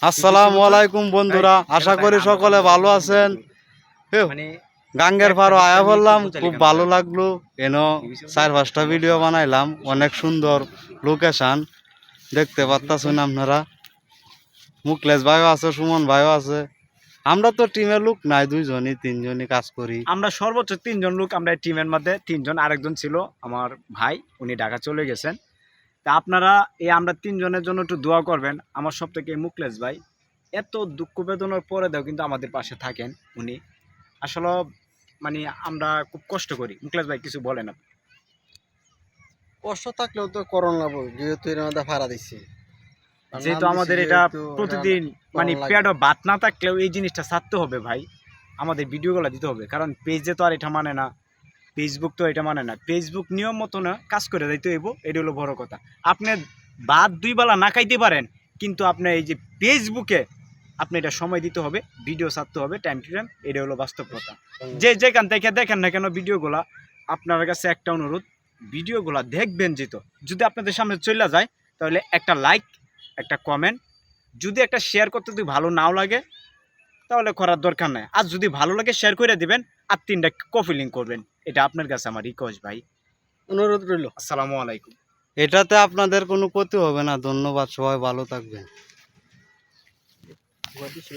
আসসালামু আলাইকুম বন্ধুরা, আশা করি সকলে ভালো আছেন। গাঙ্গের পাড় আয়া বললাম, খুব ভালো লাগলো। এনো 4-5টা ভিডিও বানাইলাম, অনেক সুন্দর লোকেশন দেখতে পাচ্ছেন আপনারা। মুকলেশ ভাইও আছে, সুমন ভাইও আছে। আমরা তো টিমের লোক নাই, 2জনই 3জনই কাজ করি। আমরা সর্বোচ্চ 3জন লোক, আমরা টিমের মধ্যে 3জন, আরেকজন ছিল আমার ভাই, উনি ঢাকা চলে গেছেন। তা আপনারা আমরা 3জনের জন্য একটু দোয়া করবেন। আমার সব থেকে মুকলেশ ভাই এত দুঃখ বেদনার পরেও কিন্তু আমাদের পাশে থাকেন উনি। আসলে মানে আমরা খুব কষ্ট করি। মুকলেশ ভাই কিছু বলেন আপনি। কষ্ট থাকলেও তো করণ লাগবো, যেহেতু এর মধ্যে ভাড়া দিচ্ছি, যেহেতু আমাদের এটা প্রতিদিন মানে পেট ভাত না থাকলেও এই জিনিসটা ছাড়তে হবে ভাই, আমাদের ভিডিওগুলো দিতে হবে। কারণ পেজে তো আর এটা মানে না, ফেসবুক তো এটা মানে না। ফেসবুক নিয়ম মতো না কাজ করে দিতে হইব, এটা হলো বড় কথা। আপনি ভাত 2 বেলা না খাইতে পারেন, কিন্তু আপনি এই যে ফেসবুকে আপনি এটা সময় দিতে হবে, ভিডিও ছাড়তে হবে টাইম টু টাইম, এটা হলো বাস্তব কথা। যেখান থেকে দেখেন না কেন ভিডিওগুলা, আপনার কাছে একটা অনুরোধ, ভিডিওগুলা দেখবেন। যদি আপনাদের সামনে চলে যায়, তাহলে একটা লাইক, একটা কমেন্ট, যদি একটা শেয়ার করতে যদি ভালো নাও লাগে তাহলে করার দরকার নাই। আর যদি ভালো লাগে শেয়ার করে দিবেন, আর 3টা কপি লিঙ্ক করবেন। এটা আপনার কাছে আমার রিকোয়েস্ট ভাই, অনুরোধ রইল। আসসালামু আলাইকুম। এটাতে আপনাদের কোনো ক্ষতি হবে না। ধন্যবাদ, সবাই ভালো থাকবেন।